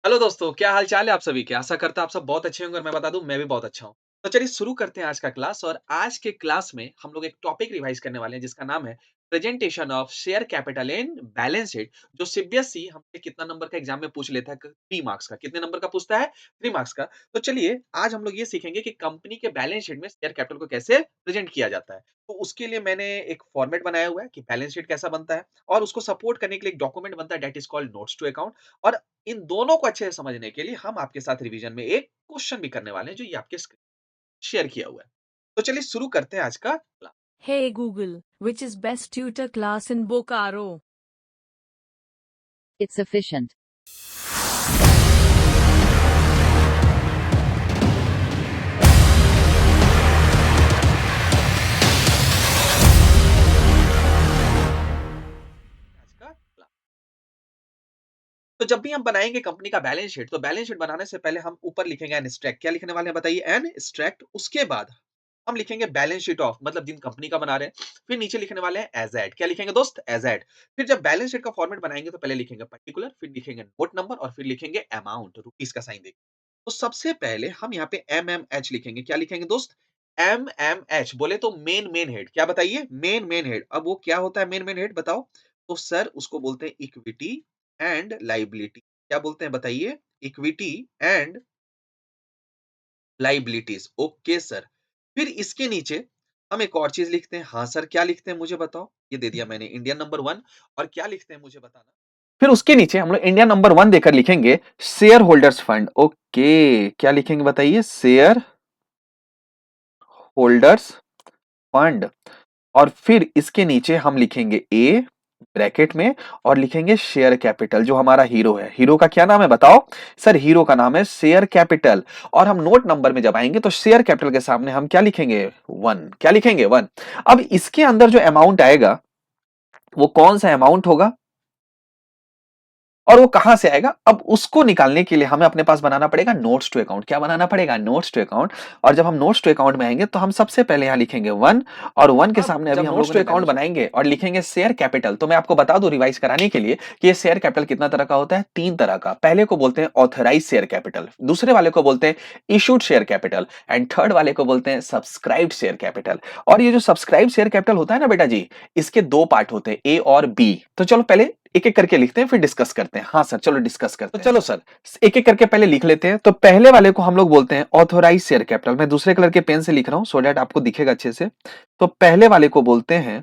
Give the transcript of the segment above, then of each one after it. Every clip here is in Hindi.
हेलो दोस्तों, क्या हाल चाल है आप सभी के? आशा करता आप सब बहुत अच्छे होंगे और मैं बता दूं मैं भी बहुत अच्छा हूं। तो चलिए शुरू करते हैं आज का क्लास और आज के क्लास में हम लोग एक टॉपिक रिवाइज करने वाले हैं जिसका नाम है presentation of share capital in balance sheet. जो सीबीएसई हमसे कितना नंबर का एग्जाम में पूछ लेता है 3 मार्क्स का, कितने नंबर का पूछता है 3 मार्क्स का। तो चलिए आज हम लोग ये सीखेंगे कि कंपनी के बैलेंस शीट में शेयर कैपिटल को कैसे प्रेजेंट किया जाता है। तो उसके लिए मैंने एक फॉर्मेट बनाया हुआ है कि बैलेंस शीट कैसा बनता है और उसको सपोर्ट करने के लिए एक डॉक्यूमेंट बनता है that is called notes to account. और इन दोनों को अच्छे से समझने के लिए हम आपके साथ रिवीजन में एक क्वेश्चन भी करने वाले हैं जो ये आपके स्क्रीन शेयर किया हुआ है। तो चलिए शुरू करते हैं आज का class. Hey Google, which is best tutor class in Bokaro? It's efficient. आज का क्लास। तो जब भी हम बनाएंगे कंपनी का बैलेंस शीट तो बैलेंस शीट बनाने से पहले हम ऊपर लिखेंगे एन एक्सट्रैक्ट। क्या लिखने वाले हैं बताइए? An extract. उसके बाद हम लिखेंगे बैलेंस शीट ऑफ, मतलब जिन कंपनी का बना रहे हैं। फिर नीचे लिखने वाले हैं एज एट। क्या लिखेंगे दोस्त? As at. फिर जब बैलेंस शीट का फॉर्मेट बनाएंगे तो पहले लिखेंगे पर्टिकुलर, फिर लिखेंगे नोट नंबर और फिर लिखेंगे अमाउंट, रुपीस का साइन देंगे। तो सबसे पहले हम यहाँ पे एमएमएच लिखेंगे। क्या लिखेंगे दोस्त? एमएमएच। बोले तो मेन मेन हेड। क्या बताइए? Main main head. अब वो क्या होता है मेन मेन हेड बताओ? तो सर उसको बोलते हैं इक्विटी एंड लाइबिलिटी। क्या बोलते हैं बताइए? Equity and liabilities. Okay sir. फिर इसके नीचे हम एक और चीज लिखते हैं। हाँ सर, क्या लिखते हैं मुझे बताओ? ये दे दिया मैंने इंडियन नंबर वन। और क्या लिखते हैं मुझे बताना? फिर उसके नीचे हम लोग इंडिया नंबर वन देकर लिखेंगे शेयर होल्डर्स फंड। ओके, क्या लिखेंगे बताइए? Share holders fund. और फिर इसके नीचे हम लिखेंगे ए ब्रैकेट में और लिखेंगे शेयर कैपिटल। जो हमारा हीरो है, हीरो का क्या नाम है बताओ? सर हीरो का नाम है शेयर कैपिटल। और हम नोट नंबर में जब आएंगे तो शेयर कैपिटल के सामने हम क्या लिखेंगे? वन। क्या लिखेंगे? वन। अब इसके अंदर जो अमाउंट आएगा वो कौन सा अमाउंट होगा और वो कहां से आएगा? अब उसको निकालने के लिए हमें अपने पास बनाना पड़ेगा नोट्स टू अकाउंट। क्या बनाना पड़ेगा? Notes to account. और जब हम नोट्स टू अकाउंट में आएंगे तो हम सबसे पहले यहां लिखेंगे वन। और वन के सामने अभी हम नोट्स टू अकाउंट बनाएंगे और लिखेंगे शेयर कैपिटल। तो मैं आपको बता दूं रिवाइज कराने के लिए कि ये शेयर कैपिटल कितना तरह का होता है? 3 तरह का। पहले को बोलते हैं ऑथराइज शेयर कैपिटल, दूसरे वाले को बोलते हैं issued share capital and third वाले को बोलते हैं सब्सक्राइब्ड शेयर कैपिटल। और ये जो सब्सक्राइब शेयर कैपिटल होता है ना बेटा जी, इसके दो पार्ट होते हैं, ए और बी। तो चलो पहले एक एक करके लिखते हैं फिर डिस्कस करते हैं। हाँ सर, चलो डिस्कस करते हैं। तो चलो सर एक एक करके पहले लिख लेते हैं। तो पहले वाले को हम लोग बोलते हैं ऑथोराइज शेयर कैपिटल। मैं दूसरे कलर के पेन से लिख रहा हूं सो दैट आपको दिखेगा अच्छे से। तो पहले वाले को बोलते हैं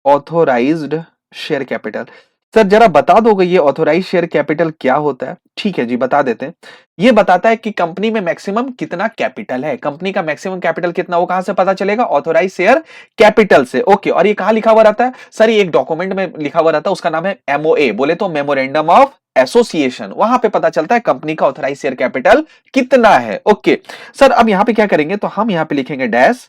ऑथोराइज्ड शेयर कैपिटल। सर जरा बता दोगे ये ऑथोराइज शेयर कैपिटल क्या होता है? ठीक है जी, बता देते हैं। ये बताता है कि कंपनी में मैक्सिमम कितना कैपिटल है। कंपनी का मैक्सिमम कैपिटल कितना, वो कहां से पता चलेगा? ऑथोराइज शेयर कैपिटल से। ओके, और ये कहां लिखा हुआ रहता है? सर ये एक डॉक्यूमेंट में लिखा हुआ रहता है, उसका नाम है एमओए, बोले तो मेमोरेंडम ऑफ एसोसिएशन। वहां पे पता चलता है कंपनी का ऑथोराइज शेयर कैपिटल कितना है। ओके सर, अब यहां पे क्या करेंगे? तो हम यहां पे लिखेंगे डैश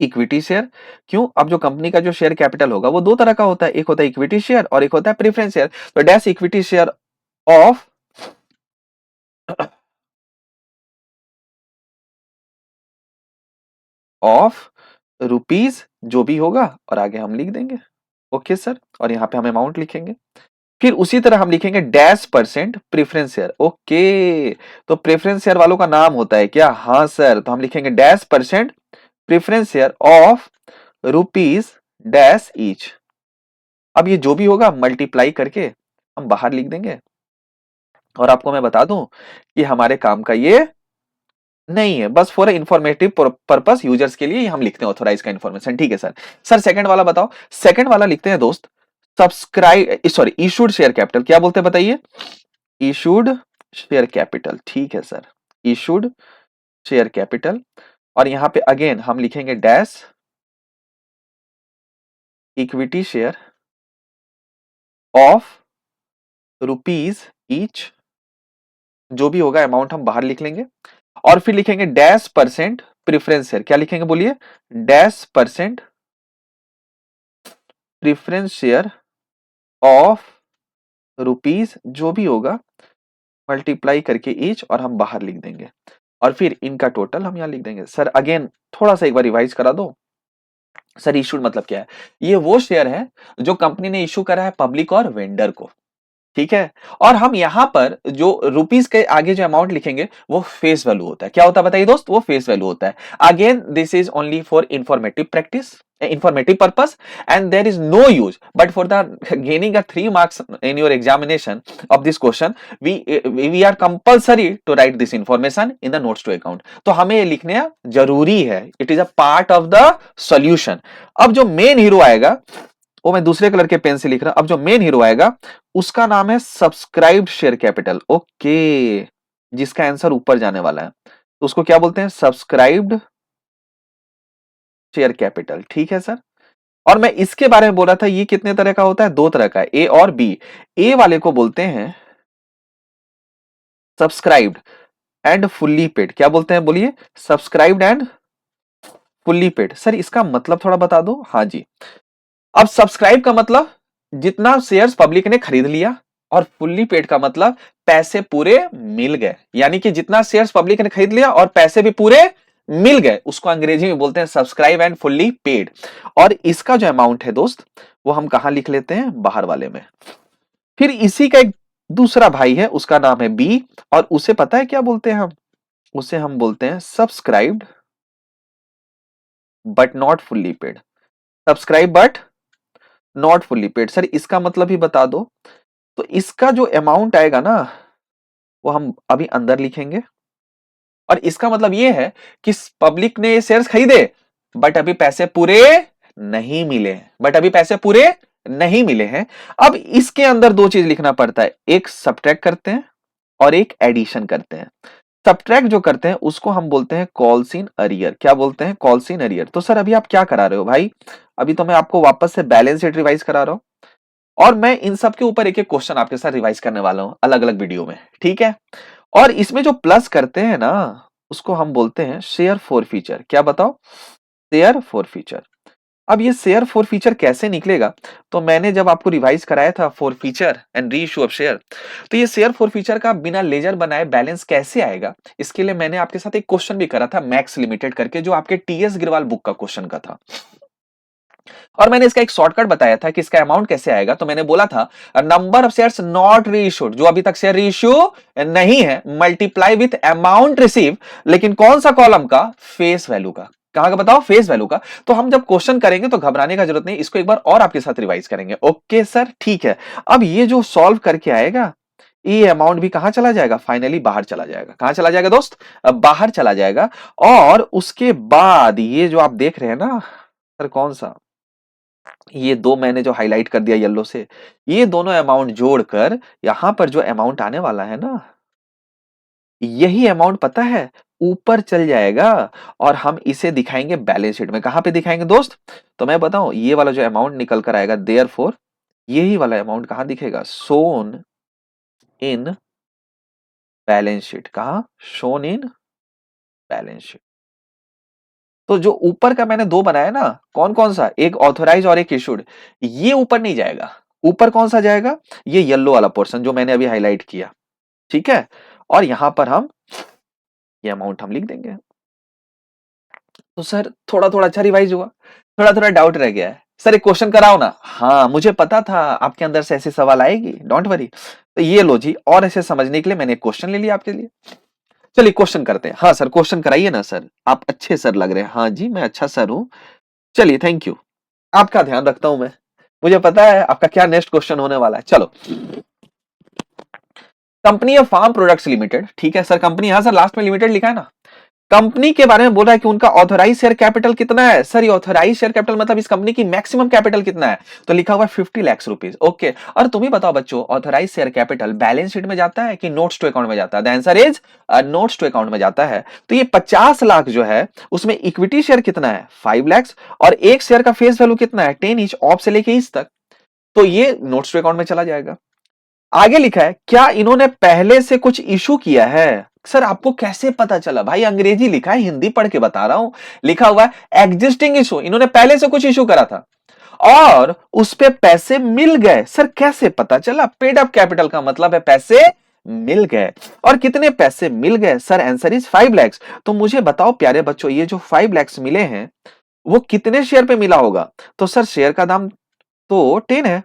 इक्विटी शेयर। क्यों? अब जो कंपनी का जो शेयर कैपिटल होगा वो दो तरह का होता है, एक होता है इक्विटी शेयर और एक होता है प्रेफरेंस शेयर। तो dash equity share of of rupees जो भी होगा और आगे हम लिख देंगे। ओके सर, और यहां पे हम अमाउंट लिखेंगे। फिर उसी तरह हम लिखेंगे dash percent preference share. Okay, तो प्रेफरेंस शेयर वालों का नाम होता है क्या? हाँ सर, तो हम लिखेंगे dash percent preference share of rupees dash each. अब ये जो भी होगा मल्टीप्लाई करके हम बाहर लिख देंगे। और आपको मैं बता दूं कि हमारे काम का ये नहीं है, बस फॉर इंफॉर्मेटिव पर्पस यूजर्स के लिए हम लिखते हैं ऑथोराइज का इंफॉर्मेशन। ठीक है सर। सर सेकंड वाला बताओ। सेकंड वाला लिखते हैं दोस्त subscribe sorry issued share capital. क्या बोलते हैं बताइए? Issued share capital. ठीक है सर, इशूड शेयर कैपिटल। और यहां पे अगेन हम लिखेंगे dash equity share of rupees each. जो भी होगा अमाउंट हम बाहर लिख लेंगे। और फिर लिखेंगे डैश परसेंट प्रेफरेंस शेयर। क्या लिखेंगे बोलिए? Dash percent preference share of rupees जो भी होगा मल्टीप्लाई करके ईच और हम बाहर लिख देंगे। और फिर इनका टोटल हम यहां लिख देंगे। सर अगेन थोड़ा सा एक बार रिवाइज करा दो। सर इशूड मतलब क्या है? ये वो शेयर है जो कंपनी ने इशू करा है पब्लिक और वेंडर को। ठीक है। और हम यहां पर जो रुपीस के आगे जो अमाउंट लिखेंगे वो फेस वैल्यू होता है। क्या होता है बताइए दोस्त? वो फेस वैल्यू होता है। Again this is only for informative practice, informative purpose, and there is no use, but for the gaining a 3 marks in your examination of this question, we are compulsory to write this information in the notes to account। तो हमें ये लिखना जरूरी है, it is a part of the solution। अब जो मेन हीरो आएगा वो मैं दूसरे कलर के पेन से लिख रहा हूं। अब जो मेन हीरो आएगा उसका नाम है सब्सक्राइब्ड शेयर कैपिटल। ओके, जिसका आंसर ऊपर जाने वाला है तो उसको क्या बोलते हैं? Subscribed share capital. ठीक है सर। और मैं इसके बारे में बोल रहा था, ये कितने तरह का होता है? दो तरह का, ए और बी। ए वाले को बोलते हैं सब्सक्राइब्ड एंड फुल्ली पेड। क्या बोलते हैं बोलिए? Subscribed and fully paid. Sir इसका मतलब थोड़ा बता दो। हाँ जी, अब सब्सक्राइब का मतलब जितना शेयर्स पब्लिक ने खरीद लिया, और फुल्ली पेड का मतलब पैसे पूरे मिल गए, यानी कि जितना शेयर्स पब्लिक ने खरीद लिया और पैसे भी पूरे मिल गए, उसको अंग्रेजी में बोलते हैं सब्सक्राइब एंड फुल्ली पेड। और इसका जो अमाउंट है दोस्त वो हम कहां लिख लेते हैं? बाहर वाले में। फिर इसी का एक दूसरा भाई है, उसका नाम है बी, और उसे पता है क्या बोलते हैं हम? उसे हम बोलते हैं subscribed but not fully paid. Subscribe but not fully paid. Sir इसका मतलब ही बता दो। तो इसका जो अमाउंट आएगा ना वो हम अभी अंदर लिखेंगे, और इसका मतलब ये है कि पब्लिक ने शेयर्स खरीदे बट अभी पैसे पूरे नहीं मिले हैं, बट अभी पैसे पूरे नहीं मिले हैं। अब इसके अंदर दो चीज लिखना पड़ता है, एक सब्ट्रैक्ट करते हैं और एक एडिशन करते हैं। सब्ट्रैक्ट जो करते हैं उसको हम बोलते हैं कॉल्स इन अरियर। क्या बोलते हैं? Calls in arrear. तो सर अभी आप क्या करा रहे हो भाई? अभी तो मैं आपको वापस से बैलेंस शीट रिवाइज करा रहा हूं, और मैं इन सब के ऊपर एक एक क्वेश्चन आपके साथ रिवाइज करने वाला हूं अलग अलग वीडियो में। ठीक है। और इसमें जो प्लस करते हैं ना उसको हम बोलते हैं शेयर फॉर फीचर। क्या बताओ? Share for feature. अब ये शेयर फॉर फीचर कैसे निकलेगा? तो मैंने जब आपको रिवाइज कराया था for feature and re issue of share, तो ये शेयर फॉर फीचर का बिना लेजर बनाए बैलेंस कैसे आएगा, इसके लिए मैंने आपके साथ एक क्वेश्चन भी करा था मैक्स लिमिटेड करके, जो आपके टीएस गिरवाल बुक का क्वेश्चन का था। और मैंने इसका एक शॉर्टकट बताया था कि इसका अमाउंट कैसे आएगा। तो मैंने बोला था number of shares not reissued, जो अभी तक शेयर रीइश्यू नहीं है, मल्टीप्लाई विथ अमाउंट रिसीव, लेकिन कौन सा कॉलम का? फेस वैल्यू का। कहां का बताओ? फेस वैल्यू का। तो हम जब क्वेश्चन करेंगे तो घबराने का जरूरत नहीं, इसको एक बार और आपके साथ रिवाइज करेंगे। ओके सर, ठीक है। अब ये जो सॉल्व करके आएगा, ये अमाउंट भी कहां चला जाएगा? फाइनली बाहर चला जाएगा। कहां चला जाएगा दोस्त? अब बाहर चला जाएगा। और उसके बाद ये जो आप देख रहे हैं ना सर, कौन सा? ये दो मैंने जो हाईलाइट कर दिया येलो से, ये दोनों अमाउंट जोड़कर यहां पर जो अमाउंट आने वाला है ना, यही अमाउंट पता है ऊपर चल जाएगा, और हम इसे दिखाएंगे बैलेंस शीट में। कहां पे दिखाएंगे दोस्त? तो मैं बताऊं, ये वाला जो अमाउंट निकल कर आएगा, देयरफॉर यही वाला अमाउंट कहां दिखेगा? Shown in balance sheet. कहां? Shown in balance sheet. तो जो ऊपर का मैंने दो बनाया ना, कौन कौन सा? एक ऑथोराइज और एक इशूड, ये ऊपर नहीं जाएगा। ऊपर कौन सा जाएगा? ये येलो वाला पोर्शन जो मैंने अभी हाईलाइट किया। ठीक है। और यहां पर हम ये अमाउंट हम लिख देंगे। तो सर थोड़ा थोड़ा अच्छा रिवाइज हुआ, थोड़ा थोड़ा डाउट रह गया है। सर एक क्वेश्चन कराओ ना। हाँ मुझे पता था आपके अंदर से ऐसे सवाल आएगी, डोंट वरी। तो ये लो जी, और ऐसे समझने के लिए मैंने क्वेश्चन ले लिया आपके लिए। चलिए क्वेश्चन करते हैं। हाँ सर क्वेश्चन कराइए ना सर, आप अच्छे सर लग रहे हैं। हाँ जी मैं अच्छा सर हूँ। चलिए थैंक यू, आपका ध्यान रखता हूं मैं, मुझे पता है आपका क्या नेक्स्ट क्वेश्चन होने वाला है। चलो, company of farm products limited. ठीक है सर, कंपनी, हाँ सर लास्ट में लिमिटेड लिखा है ना। कंपनी के बारे में बोल रहा है कि उनका ऑथराइज शेयर कैपिटल कितना है। सर ये ऑथराइज शेयर कैपिटल मतलब इस कंपनी की मैक्सिमम कैपिटल कितना है? तो लिखा हुआ है 50 लाख रुपीज। ओके, और तुम ही बताओ बच्चों, authorise share capital balance sheet में जाता है कि नोट्स टू अकाउंट में जाता है? The answer is notes to account में जाता है। तो ये 50 लाख जो है उसमें इक्विटी शेयर कितना है? 5 लाख, और एक शेयर का फेस वैल्यू कितना है? 10 ईच, ऑफ से लेके इस तक। तो ये नोट्स टू अकाउंट में चला जाएगा। आगे लिखा है क्या इन्होंने पहले से कुछ इशू किया है? सर आपको कैसे पता चला? भाई अंग्रेजी लिखा है, हिंदी पढ़ के बता रहा हूं। लिखा हुआ है एग्जिस्टिंग इशू, इन्होंने पहले से कुछ इशू करा था और उस पे पैसे मिल गए। सर कैसे पता चला? पेड अप कैपिटल का मतलब है पैसे मिल गए। और कितने पैसे मिल गए? Sir answer is 5 lakh. तो मुझे बताओ प्यारे बच्चों, ये जो 5 लाख मिले हैं वो कितने शेयर पे मिला होगा? तो सर शेयर का दाम तो 10 है,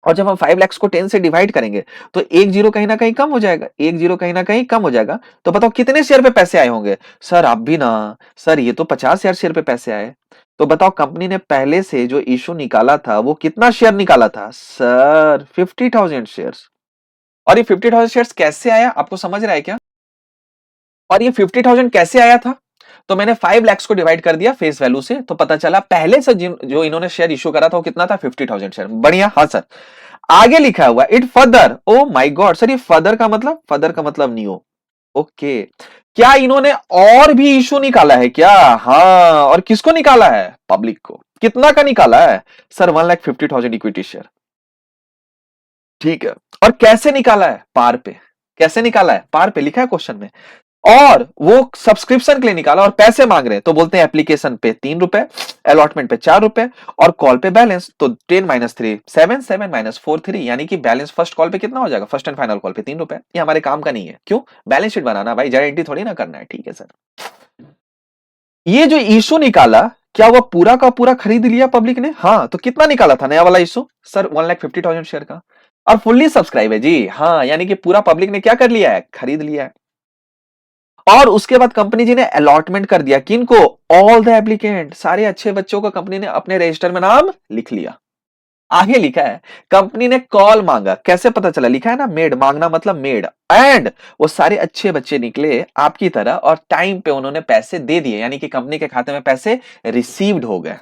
और जब हम 5 lakhs को 10 से डिवाइड करेंगे तो एक जीरो कहीं ना कहीं कम हो जाएगा, एक जीरो कहीं ना कहीं कम हो जाएगा। तो बताओ कितने शेयर पे पैसे आए होंगे? सर आप भी ना, सर ये तो 50,000 शेयर पे पैसे आए। तो बताओ कंपनी ने पहले से जो इशू निकाला था वो कितना शेयर निकाला था? Sir 50,000 shares. और ये 50,000 शेयर्स कैसे आया, आपको समझ रहा है क्या? और ये 50,000 कैसे आया था? तो मैंने 5 lakhs को डिवाइड कर दिया फेस वैल्यू से, तो पता चला पहले से जो इन्होंने शेयर इशू करा था वो कितना था? 50,000 शेयर। बढ़िया, हाँ सर। आगे लिखा हुआ it further, oh my God sir, ये फर्दर का मतलब न्यू। ओके, क्या इन्होंने और भी इशू निकाला है क्या? हाँ, और किसको निकाला है? पब्लिक को। कितना का निकाला है? Sir 1,50,000 equity share. ठीक है, और कैसे निकाला है? पार पे। कैसे निकाला है? पार पे, लिखा है क्वेश्चन में। और वो सब्सक्रिप्शन के लिए निकाला और पैसे मांग रहे हैं, तो बोलते हैं एप्लीकेशन पे 3 रुपए, अलॉटमेंट पे 4 रुपए, और कॉल पे बैलेंस तो 10 माइनस 3 7, 7 माइनस 4 3, यानी कि बैलेंस फर्स्ट कॉल पे कितना हो जाएगा? फर्स्ट एंड फाइनल कॉल पे 3 रुपए। ये हमारे काम का नहीं है, क्यों? बैलेंस शीट बनाना भाई, गारंटी थोड़ी ना करना है। ठीक है सर, ये जो इशू निकाला, क्या वो पूरा का पूरा खरीद लिया पब्लिक ने? हाँ, तो कितना निकाला था नया वाला इशू? सर 1,50,000 शेयर का। और फुल्ली सब्सक्राइब है जी, हाँ, यानी कि पूरा पब्लिक ने क्या कर लिया है? खरीद लिया है। और उसके बाद कंपनी जी ने अलॉटमेंट कर दिया, किनको? ऑल द एप्लीकेंट, सारे अच्छे बच्चों को कंपनी ने अपने रजिस्टर में नाम लिख लिया। आगे लिखा है कंपनी ने कॉल मांगा, कैसे पता चला? लिखा है ना मेड, मांगना मतलब मेड, एंड वो सारे अच्छे बच्चे निकले आपकी तरह और टाइम पे उन्होंने पैसे दे दिए, यानी कि कंपनी के खाते में पैसे रिसीव्ड हो गए।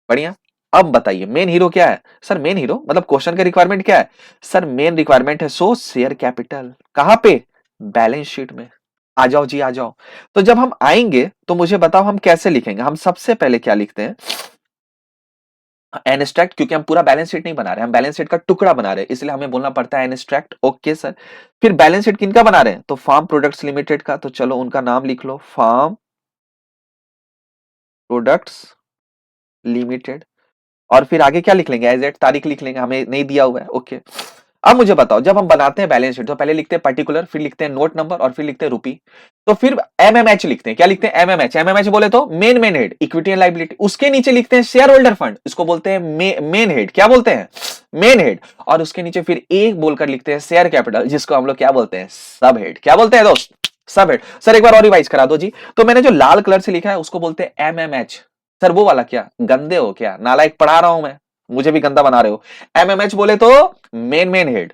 बढ़िया। अब बताइए मेन हीरो क्या है? सर मेन हीरो मतलब क्वेश्चन का रिक्वायरमेंट क्या है? सर मेन रिक्वायरमेंट है सो शेयर कैपिटल। कहां पे? बैलेंस शीट में। आ जाओ जी, आ जाओ। तो जब हम आएंगे तो मुझे बताओ हम कैसे लिखेंगे? हम सबसे पहले क्या लिखते हैं? एनस्ट्रैक्ट, क्योंकि हम पूरा बैलेंस शीट नहीं बना रहे, हम बैलेंस शीट का टुकड़ा बना रहे हैं, इसलिए हमें बोलना पड़ता है एनस्ट्रैक्ट। Okay sir. फिर बैलेंस शीट किनका बना रहे हैं? तो फार्म प्रोडक्ट्स लिमिटेड का, तो चलो उनका नाम लिख लो, फार्म प्रोडक्ट्स लिमिटेड। और फिर आगे क्या लिख लेंगे? एज एट तारीख लिख लेंगे, हमें नहीं दिया हुआ है। ओके। अब मुझे बताओ, जब हम बनाते हैं बैलेंस शीट तो पहले लिखते हैं पर्टिकुलर, फिर लिखते हैं नोट नंबर, और फिर लिखते हैं रुपी। तो फिर एमएमएच लिखते हैं। क्या लिखते हैं? एमएमएच। एमएमएच बोले तो main head, equity and liability. उसके नीचे लिखते हैं शेयर होल्डर फंड, इसको बोलते हैं मेन हेड। क्या बोलते हैं? Main head. और उसके नीचे फिर एक बोलकर लिखते हैं शेयर कैपिटल, जिसको हम लोग क्या बोलते हैं? सब हेड। क्या बोलते हैं दोस्त? सब हेड। सर एक बार और रिवाइज करा दो जी। तो मैंने जो लाल कलर से लिखा है उसको बोलते हैं एमएमएच। सर वो वाला क्या? गंदे हो क्या? नालायक पढ़ा रहा हूं मैं, मुझे भी गंदा बना रहे हो। एमएमएच बोले तो मेन हेड।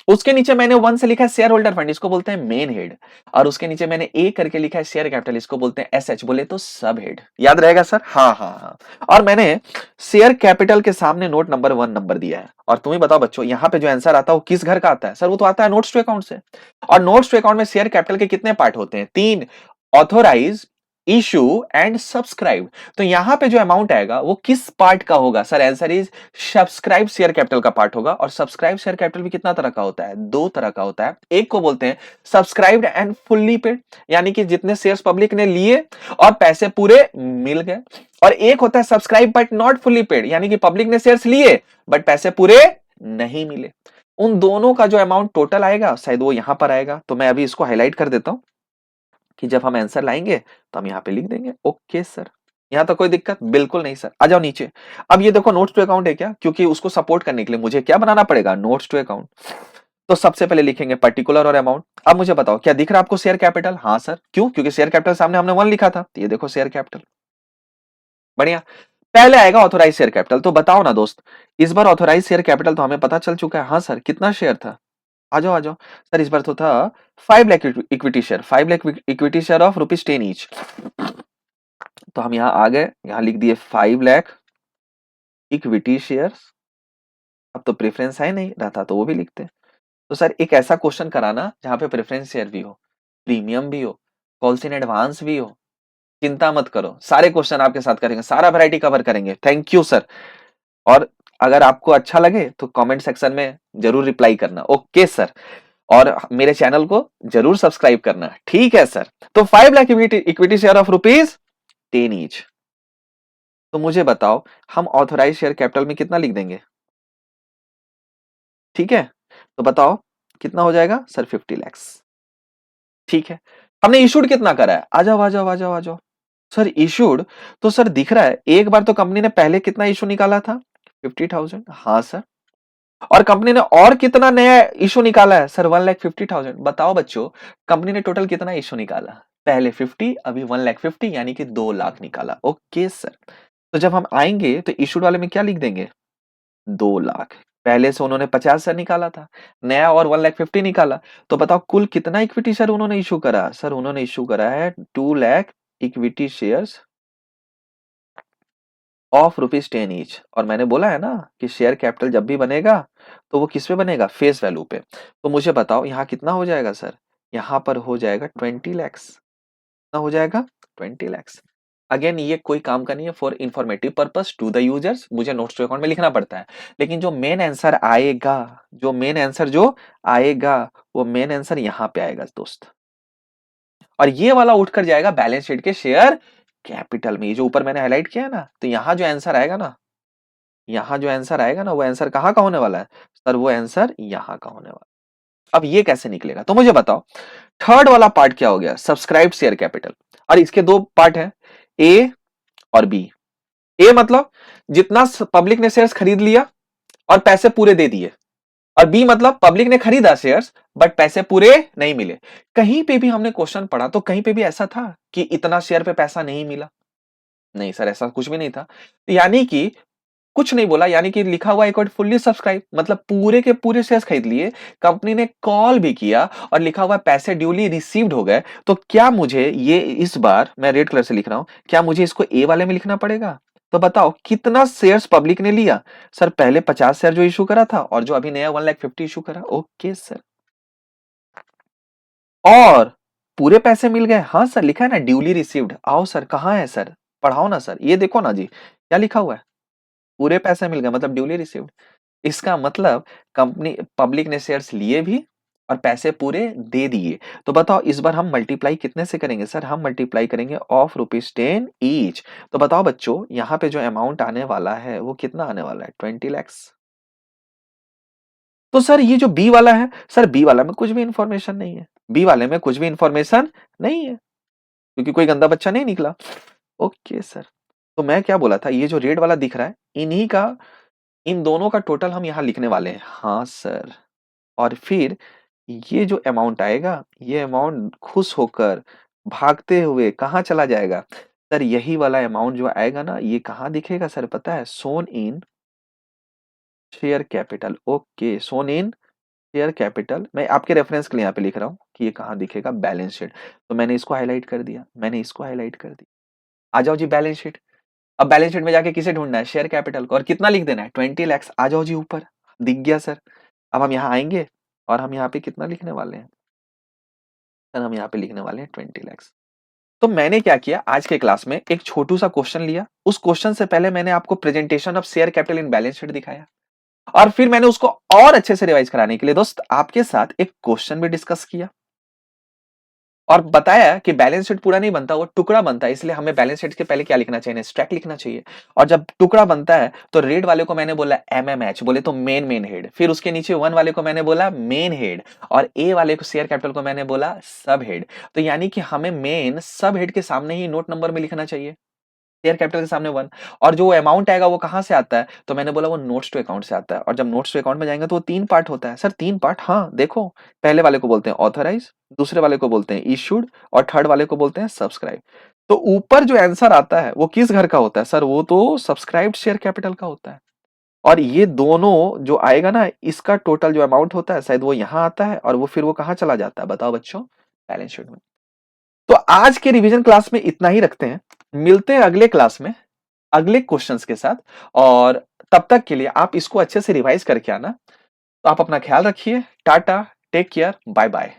उसके नीचे मैंने 1 से लिखा है शेयर होल्डर फंड, इसको बोलते हैं मेन हेड। और उसके नीचे मैंने ए करके लिखा है शेयर कैपिटल, इसको बोलते हैं एसएच, बोले तो सब हेड। याद रहेगा सर? हाँ हाँ हाँ। और मैंने शेयर कैपिटल के सामने नोट नंबर 1 नंबर दिया है। और तुम्हें बताओ बच्चों, यहाँ पे जो आंसर आता है वो किस घर का आता है? सर वो तो आता है नोट्स टू अकाउंट से। और नोट्स टू अकाउंट में शेयर कैपिटल के कितने पार्ट होते हैं? 3। Authorise, issue and subscribe. तो यहां पे जो अमाउंट आएगा वो किस पार्ट का होगा? Sir answer is subscribe share capital का पार्ट होगा। और सब्सक्राइब शेयर कैपिटल भी कितना तरह का होता है? 2 तरह का होता है। एक को बोलते हैं सब्सक्राइब्ड एंड फुल्ली पेड, यानी कि जितने शेयर्स पब्लिक ने लिए और पैसे पूरे मिल गए। और एक होता है subscribe but not fully paid, यानी कि पब्लिक ने शेयर्स लिए बट पैसे पूरे नहीं मिले। उन दोनों का जो अमाउंट टोटल आएगा शायद वो यहां पर आएगा। तो मैं अभी इसको हाईलाइट कर देता हूं कि जब हम आंसर लाएंगे तो हम यहाँ पे लिख देंगे। ओके सर, यहाँ तो कोई दिक्कत बिल्कुल नहीं सर। आ जाओ नीचे। अब ये देखो नोट्स टू अकाउंट है क्या? क्योंकि उसको सपोर्ट करने के लिए मुझे क्या बनाना पड़ेगा? Notes to account. तो सबसे पहले लिखेंगे पर्टिकुलर और अमाउंट। अब मुझे बताओ क्या दिख रहा है आपको? Share capital. हाँ सर, क्यों? क्योंकि शेयर कैपिटल सामने हमने 1 लिखा था, तो ये देखो शेयर कैपिटल। बढ़िया। पहले आएगा ऑथोराइज शेयर कैपिटल। तो बताओ ना दोस्त, इस बार ऑथोराइज शेयर कैपिटल तो हमें पता चल चुका है। हाँ सर, कितना शेयर था? आ जाओ आ जाओ। सर इस बार तो था 5 lakh equity share, 5 lakh equity share of ₹10 each. तो हम यहाँ आ गए, यहाँ लिख दिए 5 लाख इक्विटी शेयर्स। अब तो प्रेफरेंस है नहीं, रहता तो वो भी लिखते। तो सर एक ऐसा क्वेश्चन कराना जहां पे प्रेफरेंस शेयर भी हो, प्रीमियम भी हो, कॉल्स इन एडवांस भी हो। चिंता मत करो, सारे क्वेश्चन आपके साथ करेंगे, सारा वैरायटी कवर करेंगे। Thank you sir. और अगर आपको अच्छा लगे तो कमेंट सेक्शन में जरूर रिप्लाई करना। Okay sir. और मेरे चैनल को जरूर सब्सक्राइब करना। ठीक है सर। तो 5 lakh equity share of ₹10 each. तो मुझे बताओ हम ऑथोराइज शेयर कैपिटल में कितना लिख देंगे? ठीक है, तो बताओ कितना हो जाएगा? Sir 50 lakhs। ठीक है, हमने इशूड कितना करा है? आ जाओ आ जाओ आ जाओ आ जाओ। सर इशूड तो सर दिख रहा है, एक बार तो कंपनी ने पहले कितना इशू निकाला था? 50,000। हाँ सर। और कंपनी ने और कितना नया इशू निकाला है सर? 1,50,000। बताओ बच्चों, कंपनी ने टोटल कितना इशू निकाला? पहले 50, अभी 1,50,000, यानी कि 2 लाख निकाला। Okay sir. तो जब हम आएंगे तो इशूड वाले में क्या लिख देंगे? 2 लाख। पहले से उन्होंने 50 सर निकाला था, नया और 1,50,000 निकाला। तो बताओ कुल कितना इक्विटी सर उन्होंने इशू करा? सर उन्होंने इशू करा है 2 lakh equity shares of ₹10 each. और मैंने बोला है ना कि शेयर कैपिटल जब भी बनेगा तो वो किस पे बनेगा? फेस वैल्यू पे। तो मुझे बताओ यहाँ कितना हो जाएगा सर? यहाँ पर हो जाएगा 20 लैक्स। कितना हो जाएगा? 20 लैक्स। अगेन ये कोई काम का नहीं है, for informative purpose to the users मुझे नोट्स टू अकाउंट में लिखना पड़ता है। लेकिन जो मेन आंसर आएगा, जो मेन आंसर जो आएगा, वो मेन आंसर यहाँ पे आएगा दोस्त। और ये वाला उठकर जाएगा बैलेंस शीट के शेयर कैपिटल में। ये जो ऊपर मैंने हाईलाइट किया है ना, तो यहाँ जो आंसर आएगा ना, यहाँ जो आंसर आएगा ना, वो आंसर कहाँ का होने वाला है सर? वो आंसर यहाँ का होने वाला है। अब ये कैसे निकलेगा? तो मुझे बताओ, थर्ड वाला पार्ट क्या हो गया? Subscribe share capital. और इसके दो पार्ट हैं, ए और बी। ए मतलब जितना पब्लिक ने शेयर्स खरीद लिया और पैसे पूरे दे दिए, और बी मतलब पब्लिक ने खरीदा शेयर्स बट पैसे पूरे नहीं मिले। कहीं पे भी हमने क्वेश्चन पढ़ा तो कहीं पे भी ऐसा था कि इतना शेयर पे पैसा नहीं मिला? नहीं सर, ऐसा कुछ भी नहीं था। तो यानी कि कुछ नहीं बोला, यानी कि लिखा हुआ एक फुल्ली सब्सक्राइब, मतलब पूरे के पूरे शेयर्स खरीद लिए, कंपनी ने कॉल भी किया और लिखा हुआ पैसे ड्यूली रिसीव्ड हो गए। तो क्या मुझे ये, इस बार मैं रेड कलर से लिख रहा हूं, क्या मुझे इसको ए वाले में लिखना पड़ेगा? तो बताओ कितना शेयर्स पब्लिक ने लिया? सर पहले 50 शेयर जो इशू करा था और जो अभी नया 1,50,000 इशू करा। Okay sir. और पूरे पैसे मिल गए? हाँ सर, लिखा है ना ड्यूली रिसीव्ड। आओ सर, कहाँ है सर? पढ़ाओ ना सर, ये देखो ना जी, क्या लिखा हुआ है? पूरे पैसे मिल गए मतलब ड्यूली रिसीव्ड। इसका मतलब कंपनी, पब्लिक ने शेयर्स लिए भी और पैसे पूरे दे दिए। तो बताओ इस बार हम मल्टीप्लाई कितने से करेंगे सर? हम मल्टीप्लाई करेंगे ऑफ ₹10 ईच। तो बताओ बच्चों, यहाँ पे जो अमाउंट आने वाला है वो कितना आने वाला है? 20 लैक्स। तो सर ये जो बी वाला है, सर बी वाला में कुछ भी इंफॉर्मेशन नहीं है। बी वाले में कुछ भी इंफॉर्मेशन नहीं है क्योंकि कोई गंदा बच्चा नहीं निकला। Okay sir. तो मैं क्या बोला था, ये जो रेड वाला दिख रहा है, इन्हीं का, इन दोनों का टोटल हम यहां लिखने वाले हैं। हाँ सर। और फिर ये जो अमाउंट आएगा, ये अमाउंट खुश होकर भागते हुए कहाँ चला जाएगा? सर यही वाला अमाउंट जो आएगा ना, ये कहाँ दिखेगा सर पता है? सोन इन शेयर कैपिटल। ओके, सोन इन शेयर कैपिटल। मैं आपके रेफरेंस के लिए यहाँ पे लिख रहा हूँ कि ये कहाँ दिखेगा? Balance sheet. तो मैंने इसको हाईलाइट कर दिया, मैंने इसको हाईलाइट कर दिया। आ जाओ जी बैलेंस शीट। अब बैलेंस शीट में जाके किसे ढूंढना है? शेयर कैपिटल को। और कितना लिख देना है? 20 लैक्स। आ जाओ जी ऊपर। दिख गया सर। अब हम यहाँ आएंगे और हम यहाँ पे कितना लिखने वाले हैं सर? हम यहाँ पे लिखने वाले हैं 20 लैक्स। तो मैंने क्या किया, आज के क्लास में एक छोटू सा क्वेश्चन लिया। उस क्वेश्चन से पहले मैंने आपको presentation of share capital in balance sheet दिखाया, और फिर मैंने उसको और अच्छे से रिवाइज कराने के लिए दोस्त आपके साथ एक क्वेश्चन भी डिस्कस किया और बताया कि बैलेंस शीट पूरा नहीं बनता, वो टुकड़ा बनता है। इसलिए हमें बैलेंस शीट के पहले क्या लिखना चाहिए? स्टैक लिखना चाहिए। और जब टुकड़ा बनता है तो रेड वाले को मैंने बोला एमएमएच, बोले तो मेन मेन हेड। फिर उसके नीचे 1 वाले को मैंने बोला मेन हेड, और ए वाले को, शेयर कैपिटल को, मैंने बोला सब हेड। तो यानी कि हमें मेन सब हेड के सामने ही नोट नंबर में लिखना चाहिए, शेयर कैपिटल के सामने 1। और जो अमाउंट आएगा वो कहां से आता है? तो मैंने बोला वो नोट्स टू अकाउंट से आता है। और जब नोट्स टू अकाउंट में जाएंगे तो वो 3 पार्ट होता है। Sir 3 part? हाँ देखो, पहले वाले को बोलते हैं ऑथराइज, दूसरे वाले को बोलते हैं इशूड, और थर्ड वाले को बोलते हैं सब्सक्राइब। तो ऊपर जो आंसर आता है वो किस घर का होता है सर? वो तो सब्सक्राइब्ड शेयर कैपिटल का होता है। और ये दोनों जो आएगा ना, इसका टोटल जो अमाउंट होता है शायद वो यहां आता है, और वो फिर वो कहां चला जाता है बताओ बच्चों? बैलेंस शीट में। तो आज के रिवीजन क्लास में इतना ही रखते हैं, मिलते हैं अगले क्लास में अगले क्वेश्चंस के साथ। और तब तक के लिए आप इसको अच्छे से रिवाइज करके आना। तो आप अपना ख्याल रखिए। टाटा, टेक केयर, बाय बाय।